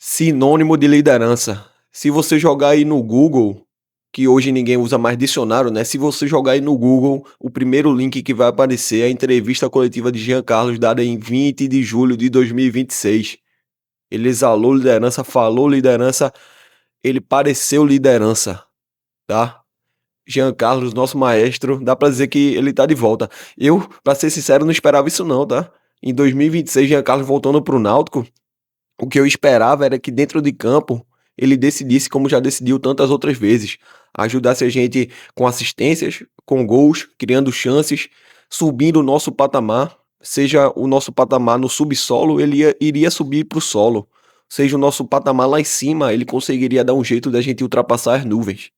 Sinônimo de liderança. Se você jogar aí no Google, que hoje ninguém usa mais dicionário, né? Se você jogar aí no Google, o primeiro link que vai aparecer é a entrevista coletiva de Jean Carlos dada em 20 de julho de 2026. Ele exalou liderança, falou liderança, ele pareceu liderança, tá? Jean Carlos, nosso maestro, dá pra dizer que ele tá de volta. Eu, pra ser sincero, não esperava isso não, tá? Em 2026, Jean Carlos voltando pro Náutico, o que eu esperava era que dentro de campo ele decidisse como já decidiu tantas outras vezes, ajudasse a gente com assistências, com gols, criando chances, subindo o nosso patamar, seja o nosso patamar no subsolo, iria subir para o solo, seja o nosso patamar lá em cima, ele conseguiria dar um jeito da gente ultrapassar as nuvens.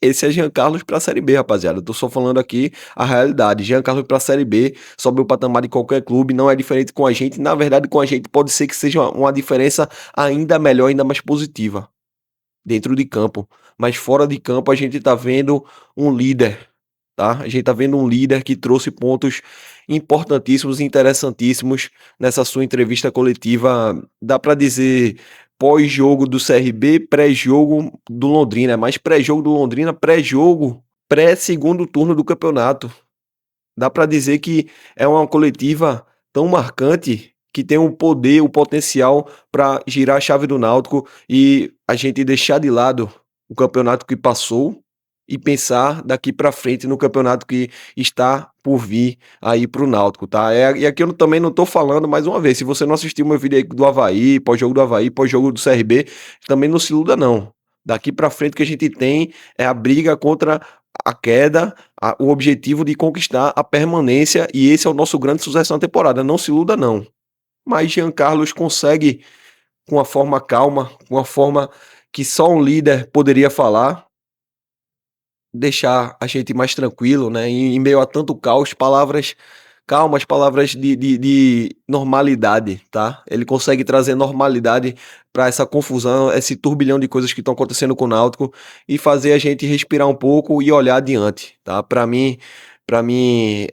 Esse é Jean Carlos pra Série B, rapaziada. Eu tô só falando aqui a realidade. Jean Carlos pra Série B, sobe o patamar de qualquer clube, não é diferente com a gente. Na verdade, com a gente pode ser que seja uma diferença ainda melhor, ainda mais positiva dentro de campo. Mas fora de campo a gente tá vendo um líder, tá? A gente tá vendo um líder que trouxe pontos importantíssimos e interessantíssimos nessa sua entrevista coletiva. Dá pra dizer pós-jogo do CRB, pré-jogo do Londrina, mais pré-jogo do Londrina, pré-jogo, pré-segundo turno do campeonato. Dá pra dizer que é uma coletiva tão marcante que tem o poder, o potencial para girar a chave do Náutico e a gente deixar de lado o campeonato que passou e pensar daqui para frente no campeonato que está por vir aí para o Náutico, tá? E aqui eu também não tô falando mais uma vez, se você não assistiu meu vídeo aí do Avaí, pós-jogo do Avaí, pós-jogo do CRB, também não se iluda não. Daqui para frente o que a gente tem é a briga contra a queda, o objetivo de conquistar a permanência, e esse é o nosso grande sucesso na temporada. Não se iluda, não. Mas Jean Carlos consegue, com uma forma calma, com uma forma que só um líder poderia falar, deixar a gente mais tranquilo, né? Em meio a tanto caos, palavras calmas, palavras de normalidade, tá? Ele consegue trazer normalidade para essa confusão, esse turbilhão de coisas que estão acontecendo com o Náutico e fazer a gente respirar um pouco e olhar adiante, tá? Para mim,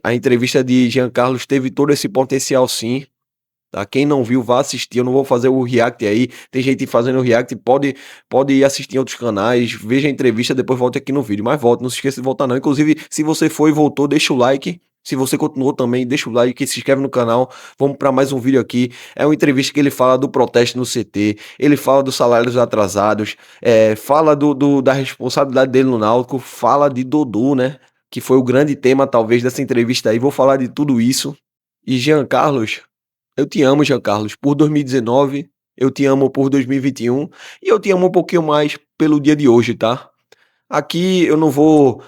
a entrevista de Jean Carlos teve todo esse potencial, sim. Tá? Quem não viu, vá assistir. Eu não vou fazer o react aí. Tem gente fazendo o react, pode ir assistir em outros canais. Veja a entrevista, depois volte aqui no vídeo. Mas volte, não se esqueça de voltar não. Inclusive, se você foi e voltou, deixa o like. Se você continuou também, deixa o like, se inscreve no canal. Vamos para mais um vídeo aqui. É uma entrevista que ele fala do protesto no CT, ele fala dos salários atrasados, fala da responsabilidade dele no Náutico, fala de Dodô, né? Que foi o grande tema, talvez, dessa entrevista aí. Vou falar de tudo isso. E Jean Carlos, eu te amo, Jean Carlos, por 2019, eu te amo por 2021 e eu te amo um pouquinho mais pelo dia de hoje, tá? Aqui eu não vou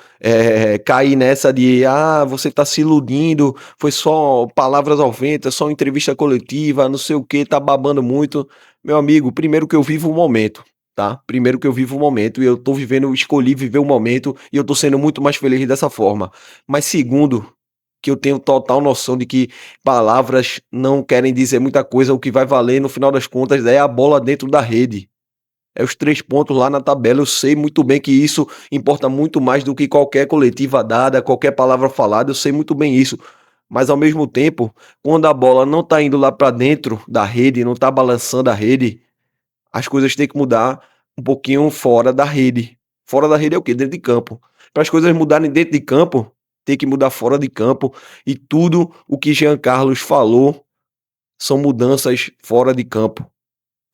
cair nessa de você tá se iludindo, foi só palavras ao vento, é só entrevista coletiva, não sei o que, tá babando muito. Meu amigo, primeiro que eu vivo o momento, tá? Primeiro que eu vivo o momento e eu tô vivendo, eu escolhi viver o momento e eu tô sendo muito mais feliz dessa forma. Mas segundo, que eu tenho total noção de que palavras não querem dizer muita coisa, o que vai valer no final das contas é a bola dentro da rede. É os 3 pontos lá na tabela. Eu sei muito bem que isso importa muito mais do que qualquer coletiva dada, qualquer palavra falada, eu sei muito bem isso. Mas ao mesmo tempo, quando a bola não tá indo lá para dentro da rede, não tá balançando a rede, as coisas têm que mudar um pouquinho fora da rede. Fora da rede é o quê? Dentro de campo. Para as coisas mudarem dentro de campo, tem que mudar fora de campo. E tudo o que Jean Carlos falou são mudanças fora de campo.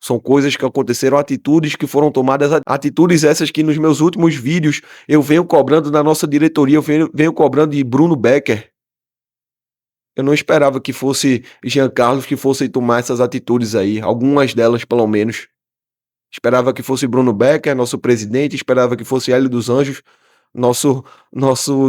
São coisas que aconteceram, atitudes que foram tomadas, atitudes essas que nos meus últimos vídeos eu venho cobrando da nossa diretoria, eu venho cobrando de Bruno Becker. Eu não esperava que fosse Jean Carlos que fosse tomar essas atitudes aí, algumas delas pelo menos. Esperava que fosse Bruno Becker, nosso presidente, esperava que fosse Hélio dos Anjos, nosso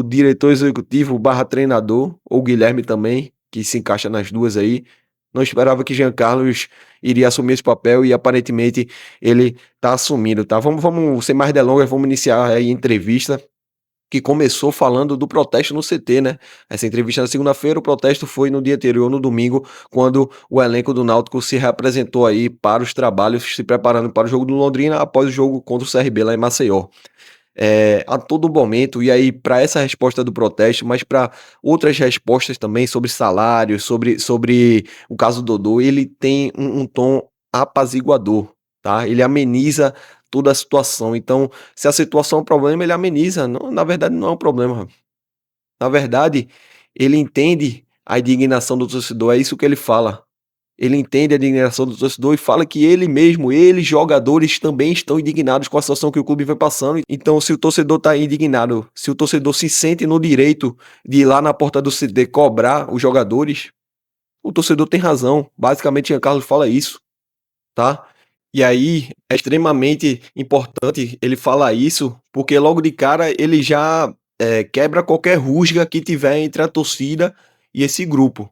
diretor executivo barra treinador, ou Guilherme também, que se encaixa nas duas aí. Não esperava que Jean Carlos iria assumir esse papel e aparentemente ele está assumindo, tá? Vamos sem mais delongas, vamos iniciar aí a entrevista que começou falando do protesto no CT, né? Essa entrevista na segunda-feira, o protesto foi no dia anterior, no domingo, quando o elenco do Náutico se reapresentou aí para os trabalhos, se preparando para o jogo do Londrina após o jogo contra o CRB lá em Maceió. A todo momento, e aí para essa resposta do protesto, mas para outras respostas também sobre salários, sobre o caso do Dodô, ele tem um tom apaziguador, tá? Ele ameniza toda a situação. Então, se a situação é um problema, ele ameniza. Não, na verdade, não é um problema. Na verdade, ele entende a indignação do torcedor, é isso que ele fala. Ele entende a indignação do torcedor e fala que ele mesmo, eles, jogadores, também estão indignados com a situação que o clube vem passando. Então, se o torcedor está indignado, se o torcedor se sente no direito de ir lá na porta do CT cobrar os jogadores, o torcedor tem razão. Basicamente, Jean Carlos fala isso, tá? E aí, é extremamente importante ele falar isso, porque logo de cara ele já quebra qualquer rusga que tiver entre a torcida e esse grupo,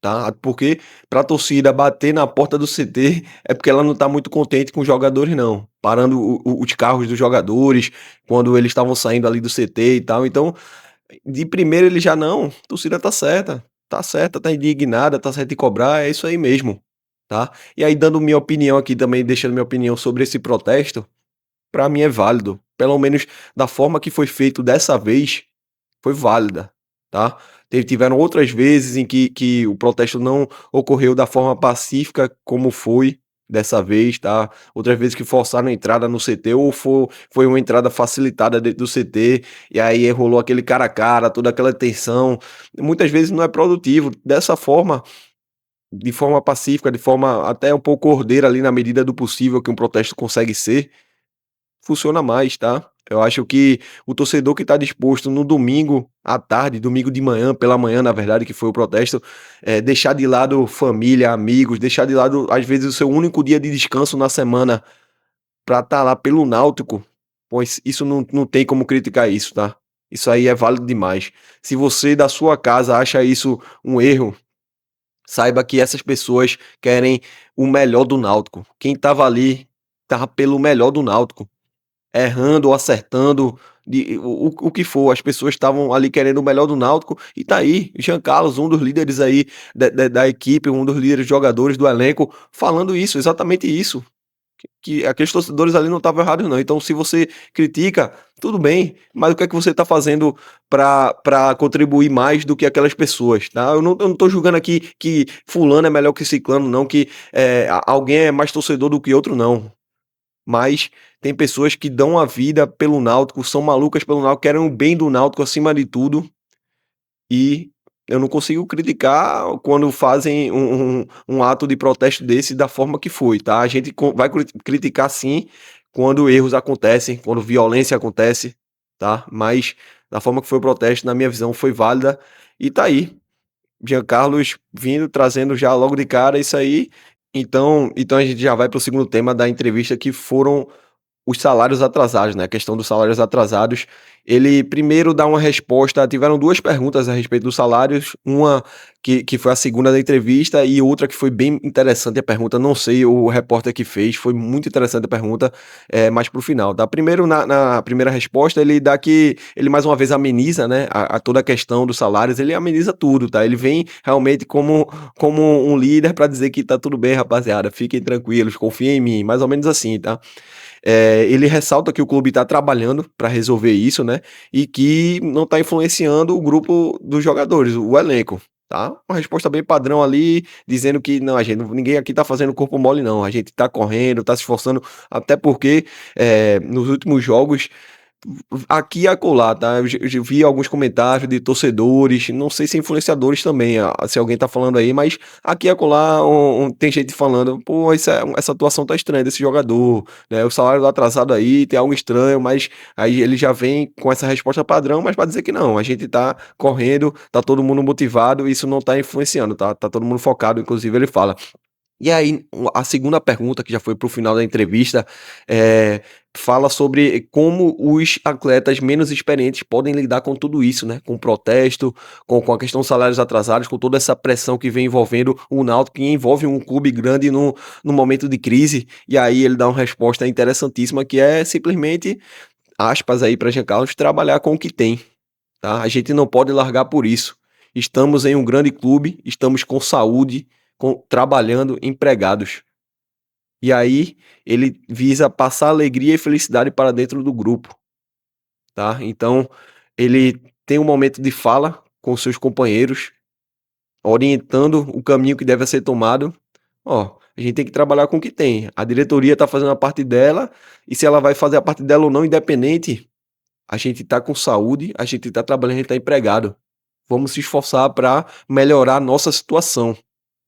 tá? Porque para a torcida bater na porta do CT é porque ela não está muito contente com os jogadores, não. Parando os carros dos jogadores, quando eles estavam saindo ali do CT e tal. Então, de primeiro ele já não, a torcida tá certa, tá indignada, tá certa de cobrar, é isso aí mesmo, tá? E aí dando minha opinião aqui também, deixando minha opinião sobre esse protesto, pra mim é válido, pelo menos da forma que foi feito dessa vez, foi válida, tá? Tiveram outras vezes em que o protesto não ocorreu da forma pacífica como foi dessa vez, tá? Outras vezes que forçaram a entrada no CT ou foi uma entrada facilitada dentro do CT e aí rolou aquele cara a cara, toda aquela tensão. Muitas vezes não é produtivo. Dessa forma, de forma pacífica, de forma até um pouco ordeira ali na medida do possível que um protesto consegue ser, funciona mais, tá? Eu acho que o torcedor que está disposto no domingo à tarde, domingo de manhã, pela manhã, na verdade, que foi o protesto, deixar de lado família, amigos, deixar de lado, às vezes, o seu único dia de descanso na semana para estar lá pelo Náutico, pois isso não tem como criticar isso, tá? Isso aí é válido demais. Se você da sua casa acha isso um erro, saiba que essas pessoas querem o melhor do Náutico. Quem estava ali estava pelo melhor do Náutico, errando ou acertando, o que for, as pessoas estavam ali querendo o melhor do Náutico, e tá aí, Jean Carlos, um dos líderes aí da equipe, um dos líderes jogadores do elenco, falando isso, exatamente isso, que aqueles torcedores ali não estavam errados não, então se você critica, tudo bem, mas o que é que você está fazendo para contribuir mais do que aquelas pessoas, tá? Eu não tô julgando aqui que fulano é melhor que ciclano, não, que alguém é mais torcedor do que outro, não, mas tem pessoas que dão a vida pelo Náutico, são malucas pelo Náutico, querem o bem do Náutico acima de tudo, e eu não consigo criticar quando fazem um ato de protesto desse da forma que foi, tá? A gente vai criticar sim quando erros acontecem, quando violência acontece, tá? Mas da forma que foi o protesto, na minha visão, foi válida e tá aí. Jean Carlos vindo, trazendo já logo de cara isso aí. Então a gente já vai para o segundo tema da entrevista, que foram os salários atrasados, né, a questão dos salários atrasados. Ele primeiro dá uma resposta, tiveram 2 perguntas a respeito dos salários, uma que foi a segunda da entrevista e outra que foi bem interessante a pergunta, não sei o repórter que fez, foi muito interessante a pergunta, mais para o final, tá. Primeiro na primeira resposta ele dá que ele mais uma vez ameniza, né, a toda a questão dos salários, ele ameniza tudo, tá, ele vem realmente como um líder para dizer que tá tudo bem rapaziada, fiquem tranquilos, confiem em mim, mais ou menos assim, tá. Ele ressalta que o clube está trabalhando para resolver isso, né? E que não está influenciando o grupo dos jogadores, o elenco. Tá? Uma resposta bem padrão ali, dizendo que não, ninguém aqui está fazendo corpo mole, não. A gente está correndo, está se esforçando, até porque nos últimos jogos aqui e acolá, tá? Eu vi alguns comentários de torcedores, não sei se influenciadores também, se alguém tá falando aí, mas aqui e acolá tem gente falando, pô, essa atuação tá estranha desse jogador, né? O salário tá atrasado aí, tem algo estranho, mas aí ele já vem com essa resposta padrão, mas para dizer que não, a gente tá correndo, tá todo mundo motivado, isso não tá influenciando, tá? Tá todo mundo focado, inclusive ele fala. E aí, a segunda pergunta, que já foi para o final da entrevista, fala sobre como os atletas menos experientes podem lidar com tudo isso, né? Com o protesto, com a questão dos salários atrasados, com toda essa pressão que vem envolvendo o Náutico, que envolve um clube grande no momento de crise. E aí ele dá uma resposta interessantíssima, que é simplesmente, aspas aí para Jean Carlos, trabalhar com o que tem, tá? A gente não pode largar por isso. Estamos em um grande clube, estamos com saúde, trabalhando, empregados. E aí ele visa passar alegria e felicidade para dentro do grupo, tá? Então ele tem um momento de fala com seus companheiros, orientando o caminho que deve ser tomado. Ó, A gente tem que trabalhar com o que tem. A diretoria está fazendo a parte dela, e se ela vai fazer a parte dela ou não, independente, a gente está com saúde, a gente está trabalhando, a gente está empregado. Vamos se esforçar para melhorar a nossa situação.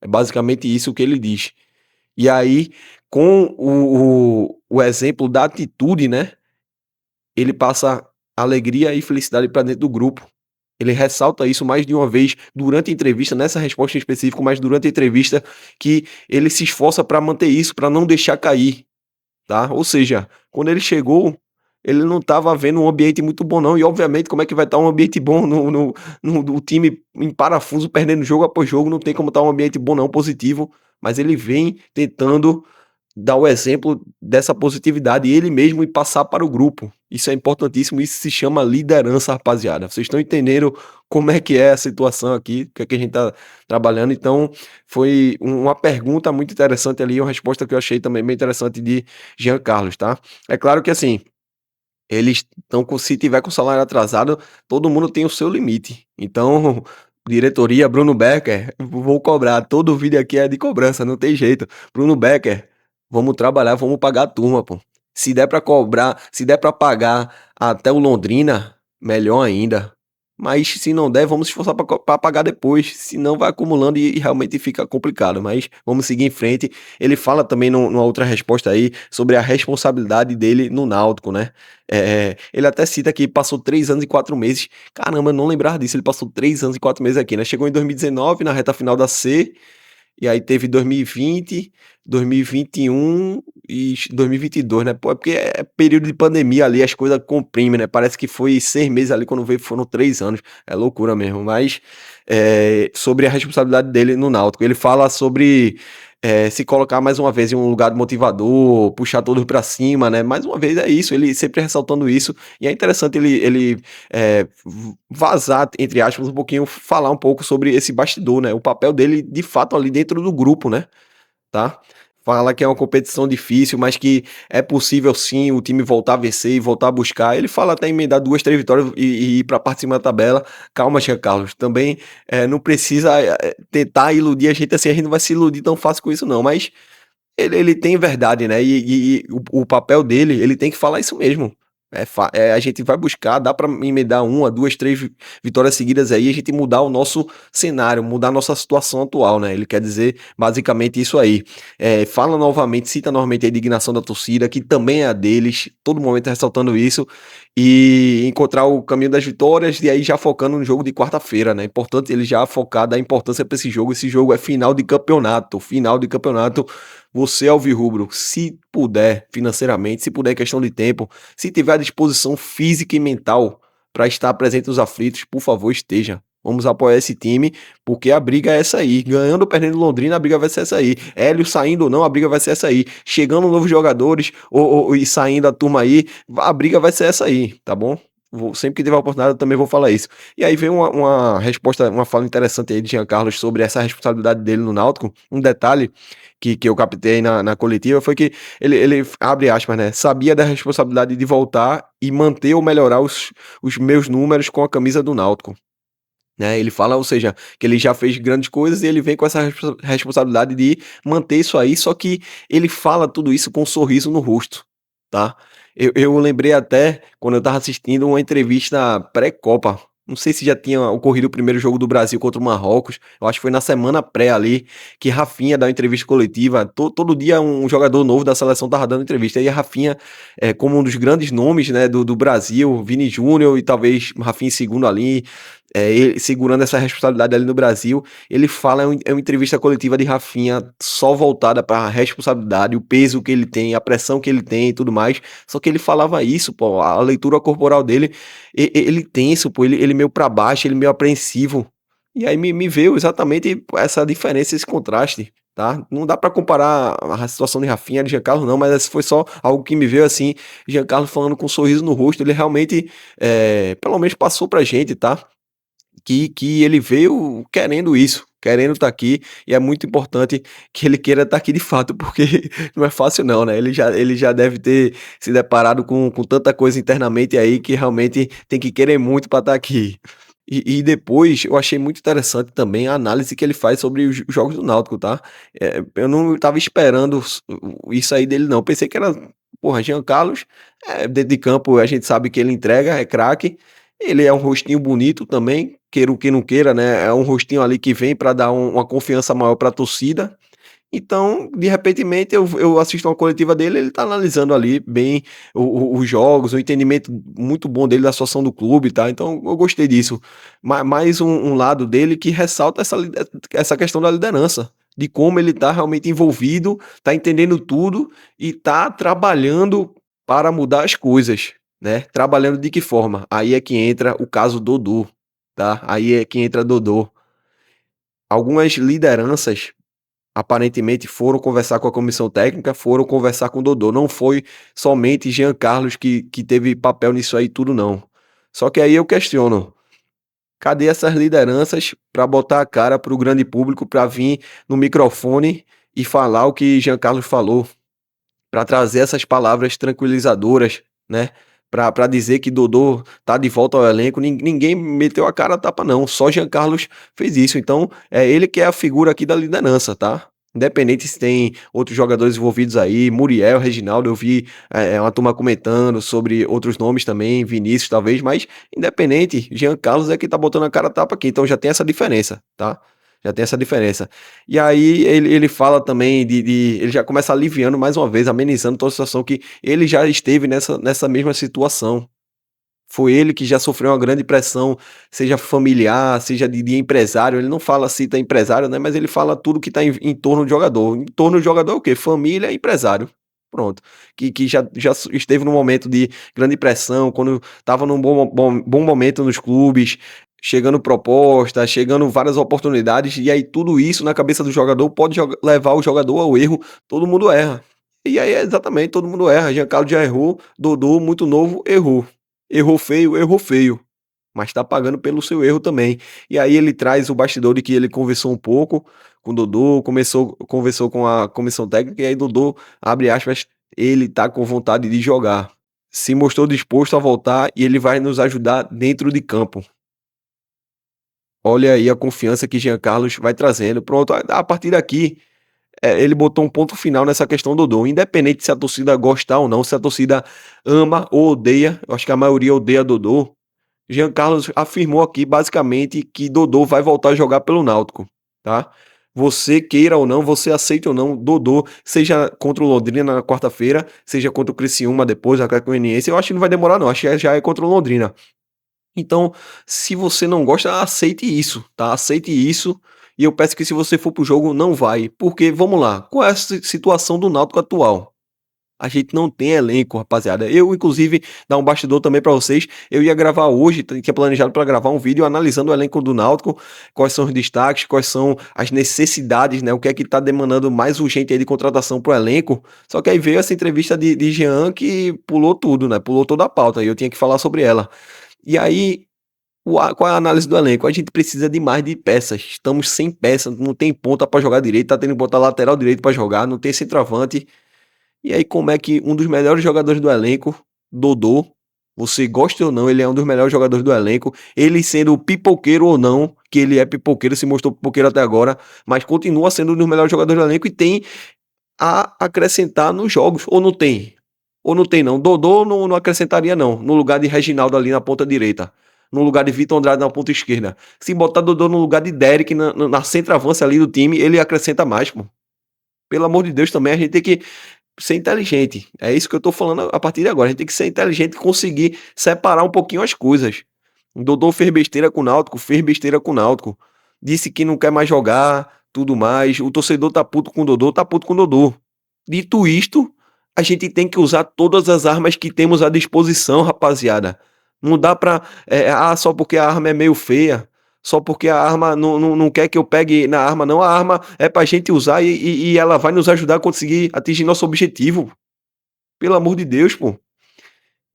É basicamente isso que ele diz. E aí, com o exemplo da atitude, né? Ele passa alegria e felicidade para dentro do grupo. Ele ressalta isso mais de uma vez durante a entrevista, nessa resposta em específico, mas durante a entrevista, que ele se esforça para manter isso, para não deixar cair, tá? Ou seja, quando ele chegou, ele não estava vendo um ambiente muito bom, não. E obviamente, como é que vai estar um ambiente bom no time em parafuso, perdendo jogo após jogo? Não tem como estar um ambiente bom, não, positivo. Mas ele vem tentando dar o exemplo dessa positividade ele mesmo e passar para o grupo. Isso é importantíssimo, isso se chama liderança, rapaziada. Vocês estão entendendo como é que é a situação aqui, o que é que a gente está trabalhando. Então, foi uma pergunta muito interessante ali, uma resposta que eu achei também bem interessante de Jean Carlos, tá? É claro que assim, eles estão com, se tiver com salário atrasado, todo mundo tem o seu limite. Então, diretoria, Bruno Becker, vou cobrar. Todo vídeo aqui é de cobrança, não tem jeito. Bruno Becker, vamos trabalhar, vamos pagar a turma, pô. Se der pra cobrar, se der pra pagar até o Londrina, melhor ainda. Mas se não der, vamos se esforçar pra pagar depois. Senão vai acumulando e realmente fica complicado. Mas vamos seguir em frente. Ele fala também numa outra resposta aí sobre a responsabilidade dele no Náutico, né? Ele até cita que passou 3 anos e 4 meses. Caramba, eu não lembrava disso. Ele passou 3 anos e 4 meses aqui, né? Chegou em 2019, na reta final da C. E aí teve 2020, 2021 e 2022, né? Pô, é porque é período de pandemia ali, as coisas comprimem, né? Parece que foi 6 meses ali, quando veio foram 3 anos. É loucura mesmo. Mas sobre a responsabilidade dele no Náutico, ele fala sobre se colocar mais uma vez em um lugar motivador, puxar todos pra cima, né? Mais uma vez é isso, ele sempre ressaltando isso. E é interessante ele vazar, entre aspas, um pouquinho, falar um pouco sobre esse bastidor, né? O papel dele, de fato, ali dentro do grupo, né? Tá? Fala que é uma competição difícil, mas que é possível sim o time voltar a vencer e voltar a buscar. Ele fala até emendar 2, 3 vitórias e ir para a parte de cima da tabela. Calma, Jean Carlos. Também não precisa tentar iludir a gente não vai se iludir tão fácil com isso, não. Mas ele tem verdade, né? E o papel dele, ele tem que falar isso mesmo. A gente vai buscar, dá para emendar 1, 2, 3 vitórias seguidas aí, a gente mudar o nosso cenário, mudar a nossa situação atual, né? Ele quer dizer basicamente isso aí. Fala novamente, cita novamente a indignação da torcida, que também é a deles, todo momento ressaltando isso, e encontrar o caminho das vitórias, e aí já focando no jogo de quarta-feira, né? Importante ele já focar da importância para esse jogo. Esse jogo é final de campeonato, final de campeonato. Você, alvirrubro, se puder financeiramente, se puder questão de tempo, se tiver a disposição física e mental para estar presente nos aflitos, por favor, esteja. Vamos apoiar esse time, porque a briga é essa aí. Ganhando ou perdendo Londrina, a briga vai ser essa aí. Hélio saindo ou não, a briga vai ser essa aí. Chegando novos jogadores e saindo a turma aí, a briga vai ser essa aí, tá bom? Sempre que tiver a oportunidade, eu também vou falar isso. E aí vem uma resposta, uma fala interessante aí de Jean Carlos sobre essa responsabilidade dele no Náutico. Um detalhe que eu captei na coletiva foi que ele abre aspas, né? Sabia da responsabilidade de voltar e manter ou melhorar os meus números com a camisa do Náutico. Né, ele fala, ou seja, que ele já fez grandes coisas e ele vem com essa responsabilidade de manter isso aí, só que ele fala tudo isso com um sorriso no rosto, tá? Eu lembrei até, quando eu tava assistindo uma entrevista pré-Copa, não sei se já tinha ocorrido o primeiro jogo do Brasil contra o Marrocos, eu acho que foi na semana pré ali, que Rafinha dá uma entrevista coletiva, todo dia um jogador novo da seleção tava dando entrevista, e a Rafinha, como um dos grandes nomes, né, do Brasil, Vini Júnior e talvez Rafinha em segundo ali, ele segurando essa responsabilidade ali no Brasil, ele fala, é uma entrevista coletiva de Rafinha só voltada para a responsabilidade, o peso que ele tem, a pressão que ele tem e tudo mais, só que ele falava isso, pô, a leitura corporal dele, ele tenso, pô, ele meio para baixo, ele meio apreensivo, e aí me veio exatamente essa diferença, esse contraste, tá? Não dá para comparar a situação de Rafinha e de Giancarlo não, mas foi só algo que me veio assim, Giancarlo falando com um sorriso no rosto, ele realmente, pelo menos passou pra gente, tá? Que ele veio querendo isso, querendo estar aqui, e é muito importante que ele queira estar aqui de fato, porque não é fácil não, né? Ele já deve ter se deparado com tanta coisa internamente aí que realmente tem que querer muito para estar aqui. E depois eu achei muito interessante também a análise que ele faz sobre os jogos do Náutico, tá. Eu não estava esperando isso aí dele não, pensei que era, porra, Jean Carlos, dentro de campo a gente sabe que ele entrega, é craque, ele é um rostinho bonito também, queira o que não queira, né, é um rostinho ali que vem para dar uma confiança maior para a torcida, então, de repentemente, eu assisto uma coletiva dele, ele tá analisando ali bem os jogos, o entendimento muito bom dele da situação do clube, tá, então eu gostei disso. Mais um lado dele que ressalta essa questão da liderança, de como ele tá realmente envolvido, tá entendendo tudo e tá trabalhando para mudar as coisas, né. Trabalhando de que forma? Aí é que entra o caso Dodô, tá, aí é que entra Dodô. Algumas lideranças aparentemente foram conversar com a comissão técnica, foram conversar com o Dodô, não foi somente Jean Carlos que teve papel nisso aí tudo não. Só que aí eu questiono, cadê essas lideranças para botar a cara para o grande público, para vir no microfone e falar o que Jean Carlos falou, para trazer essas palavras tranquilizadoras, né, para dizer que Dodô tá de volta ao elenco, ninguém meteu a cara a tapa não, só Jean Carlos fez isso, então é ele que é a figura aqui da liderança, tá. Independente se tem outros jogadores envolvidos aí, Muriel, Reginaldo, eu vi, uma turma comentando sobre outros nomes também, Vinícius talvez, mas independente, Jean Carlos é que tá botando a cara a tapa aqui, então já tem essa diferença, tá. Já tem essa diferença. E aí ele fala também ele já começa aliviando mais uma vez, amenizando toda a situação que ele já esteve nessa mesma situação. Foi ele que já sofreu uma grande pressão, seja familiar, seja de empresário, ele não fala cita empresário, né, mas ele fala tudo que está em torno do jogador. Em torno do jogador é o quê? Família e empresário. Pronto. Que já esteve num momento de grande pressão, quando estava num bom momento nos clubes, chegando proposta, chegando várias oportunidades, e aí tudo isso na cabeça do jogador pode levar o jogador ao erro, todo mundo erra. E aí exatamente, todo mundo erra, Giancarlo já errou, Dodô muito novo, errou. Errou feio, mas tá pagando pelo seu erro também. E aí ele traz o bastidor de que ele conversou um pouco com o Dodô, conversou com a comissão técnica, e aí Dodô, abre aspas, ele tá com vontade de jogar. Se mostrou disposto a voltar e ele vai nos ajudar dentro de campo. Olha aí a confiança que Jean Carlos vai trazendo. Pronto, a partir daqui, ele botou um ponto final nessa questão do Dodô. Independente se a torcida gostar ou não, se a torcida ama ou odeia, eu acho que a maioria odeia Dodô. Jean Carlos afirmou aqui basicamente que Dodô vai voltar a jogar pelo Náutico, tá? Você queira ou não, você aceite ou não, Dodô, seja contra o Londrina na quarta-feira, seja contra o Criciúma depois, a Atlético Goianiense, eu acho que não vai demorar não, acho que já é contra o Londrina. Então, se você não gosta, aceite isso, tá? Aceite isso, e eu peço que se você for pro jogo, não vai, porque vamos lá, qual é a situação do Náutico atual? A gente não tem elenco, rapaziada. Eu, inclusive, dar um bastidor também pra vocês. Eu ia gravar hoje, tinha planejado para gravar um vídeo analisando o elenco do Náutico, quais são os destaques, quais são as necessidades, né? O que é que tá demandando mais urgente aí de contratação pro elenco. Só que aí veio essa entrevista de Jean que pulou tudo, né? Pulou toda a pauta e eu tinha que falar sobre ela. E aí, qual é a análise do elenco? A gente precisa de mais de peças. Estamos sem peças, não tem ponta para jogar direito, tá tendo que botar lateral direito para jogar, não tem centroavante. E aí, como é que um dos melhores jogadores do elenco, Dodô, você gosta ou não, ele é um dos melhores jogadores do elenco, ele sendo pipoqueiro ou não, que ele é pipoqueiro, se mostrou pipoqueiro até agora, mas continua sendo um dos melhores jogadores do elenco e tem a acrescentar nos jogos, ou não tem? Ou não tem não? Dodô não acrescentaria não, no lugar de Reginaldo ali na ponta direita, no lugar de Vitor Andrade na ponta esquerda. Se botar Dodô no lugar de Derek na centroavância ali do time, ele acrescenta mais, pô. Pelo amor de Deus também, a gente tem que ser inteligente. É isso que eu tô falando a partir de agora. A gente tem que ser inteligente e conseguir separar um pouquinho as coisas. O Dodô fez besteira com o Náutico, fez besteira com o Náutico. Disse que não quer mais jogar, tudo mais. O torcedor tá puto com o Dodô, tá puto com o Dodô. Dito isto, a gente tem que usar todas as armas que temos à disposição, rapaziada. Não dá pra. Só porque a arma é meio feia. Só porque a arma não quer que eu pegue na arma, não. A arma é pra gente usar e ela vai nos ajudar a conseguir atingir nosso objetivo. Pelo amor de Deus, pô.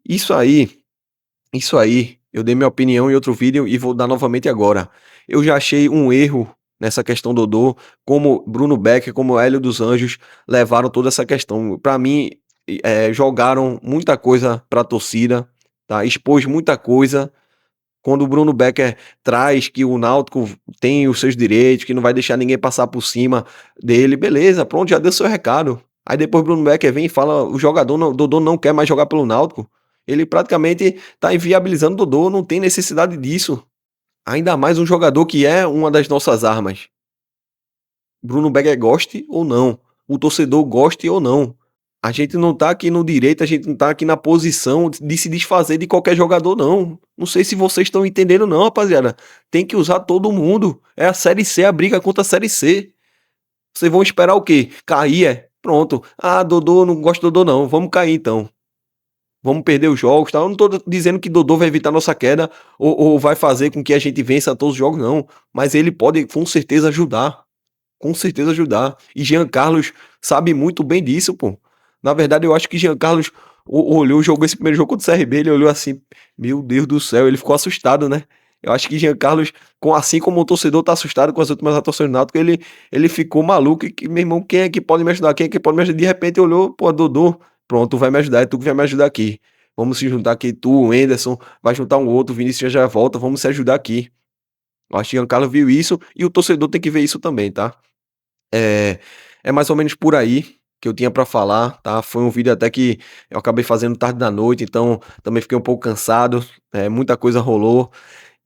Isso aí, isso aí, eu dei minha opinião em outro vídeo e vou dar novamente agora. Eu já achei um erro nessa questão do Dodô, como Bruno Becker, como Hélio dos Anjos levaram toda essa questão. Pra mim, jogaram muita coisa pra torcida, tá? Expôs muita coisa. Quando o Bruno Becker traz que o Náutico tem os seus direitos, que não vai deixar ninguém passar por cima dele, beleza, pronto, já deu seu recado. Aí depois o Bruno Becker vem e fala, o jogador, Dodô não quer mais jogar pelo Náutico. Ele praticamente tá inviabilizando o Dodô, não tem necessidade disso. Ainda mais um jogador que é uma das nossas armas. Bruno Becker goste ou não, o torcedor goste ou não. A gente não tá aqui no direito, a gente não tá aqui na posição de se desfazer de qualquer jogador, não. Não sei se vocês estão entendendo, não, rapaziada. Tem que usar todo mundo. É a Série C, a briga contra a Série C. Vocês vão esperar o quê? Cair, é? Pronto. Ah, Dodô, não gosto do Dodô, não. Vamos cair então. Vamos perder os jogos, tá? Eu não tô dizendo que Dodô vai evitar nossa queda ou vai fazer com que a gente vença todos os jogos, não. Mas ele pode com certeza ajudar. Com certeza ajudar. E Jean Carlos sabe muito bem disso, pô. Na verdade, eu acho que Jean Carlos olhou, jogou esse primeiro jogo contra o CRB, ele olhou assim, meu Deus do céu, ele ficou assustado, né? Eu acho que Jean Carlos, assim como o torcedor tá assustado com as últimas atuações do Náutico, ele ficou maluco e que, meu irmão, quem é que pode me ajudar? Quem é que pode me ajudar? De repente olhou, pô, Dodô, pronto, tu vai me ajudar, é tu que vai me ajudar aqui. Vamos se juntar aqui, tu, o Enderson, vai juntar um outro, o Vinícius já volta, vamos se ajudar aqui. Eu acho que Jean Carlos viu isso e o torcedor tem que ver isso também, tá? É, é mais ou menos por aí que eu tinha pra falar, tá? Foi um vídeo até que eu acabei fazendo tarde da noite, então também fiquei um pouco cansado, muita coisa rolou.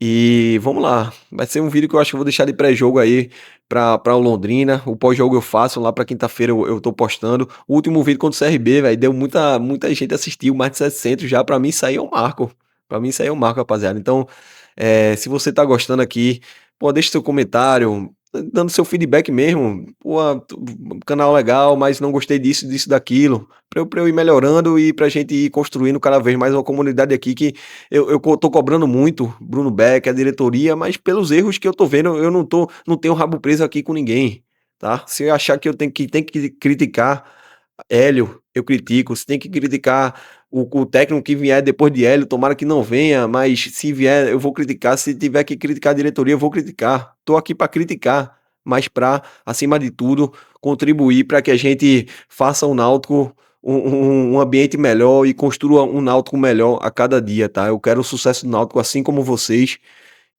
E vamos lá, vai ser um vídeo que eu acho que eu vou deixar de pré-jogo aí pra o Londrina. O pós-jogo eu faço lá pra quinta-feira, eu tô postando. O último vídeo contra o CRB, velho, deu muita gente assistiu, mais de 700 já. Pra mim isso aí é um marco. Pra mim isso aí é um marco, rapaziada. Então, se você tá gostando aqui, pô, deixa seu comentário, dando seu feedback mesmo. Pô, canal legal, mas não gostei disso, daquilo. Pra eu ir melhorando e pra gente ir construindo cada vez mais uma comunidade aqui que eu tô cobrando muito Bruno Beck, a diretoria, mas pelos erros que eu tô vendo, eu não tenho rabo preso aqui com ninguém, tá? Se eu achar que eu tenho que criticar Hélio, eu critico. Se tem que criticar o técnico que vier depois de Hélio, tomara que não venha, mas se vier, eu vou criticar. Se tiver que criticar a diretoria, eu vou criticar. Tô aqui para criticar, mas para, acima de tudo, contribuir para que a gente faça o Náutico um ambiente melhor e construa um Náutico melhor a cada dia, tá? Eu quero o sucesso do Náutico assim como vocês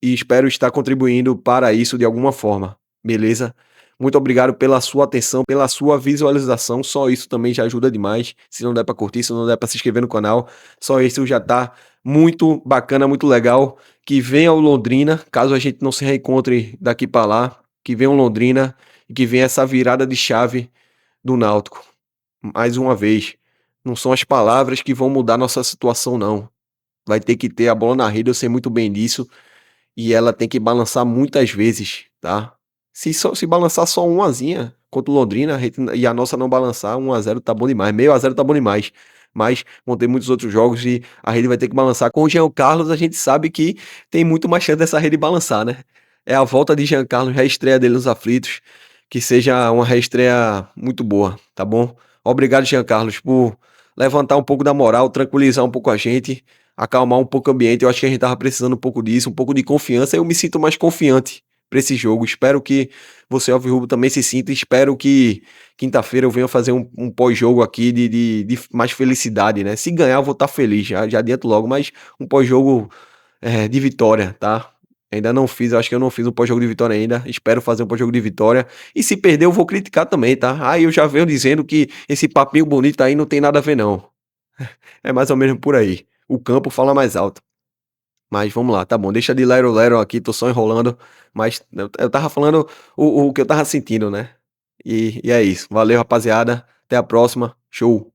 e espero estar contribuindo para isso de alguma forma, beleza? Muito obrigado pela sua atenção, pela sua visualização, só isso também já ajuda demais. Se não der para curtir, se não der para se inscrever no canal, só isso já tá muito bacana, muito legal. Que venha o Londrina, caso a gente não se reencontre daqui para lá, que venha o Londrina e que venha essa virada de chave do Náutico. Mais uma vez, não são as palavras que vão mudar nossa situação, não. Vai ter que ter a bola na rede, eu sei muito bem disso e ela tem que balançar muitas vezes, tá? Se balançar só umazinha contra o Londrina e a nossa não balançar, 1-0 tá bom demais, meio a zero tá bom demais. Mas vão ter muitos outros jogos e a rede vai ter que balançar. Com o Jean Carlos, a gente sabe que tem muito mais chance dessa rede balançar, né? É a volta de Jean Carlos, reestreia dele nos aflitos. Que seja uma reestreia muito boa, tá bom? Obrigado, Jean Carlos, por levantar um pouco da moral, tranquilizar um pouco a gente, acalmar um pouco o ambiente. Eu acho que a gente tava precisando um pouco disso, um pouco de confiança. Eu me sinto mais confiante para esse jogo. Espero que você, Alvirrubro, também se sinta. Espero que quinta-feira eu venha fazer um pós-jogo aqui de mais felicidade, né? Se ganhar, eu vou estar feliz, já adianto logo, mas um pós-jogo de vitória, tá? Ainda não fiz, acho que eu não fiz um pós-jogo de vitória ainda. Espero fazer um pós-jogo de vitória. E se perder, eu vou criticar também, tá? Aí eu já venho dizendo que esse papinho bonito aí não tem nada a ver, não. É mais ou menos por aí. O campo fala mais alto. Mas vamos lá, tá bom. Deixa de lero-lero aqui, tô só enrolando. Mas eu tava falando o que eu tava sentindo, né? E é isso. Valeu, rapaziada. Até a próxima. Show.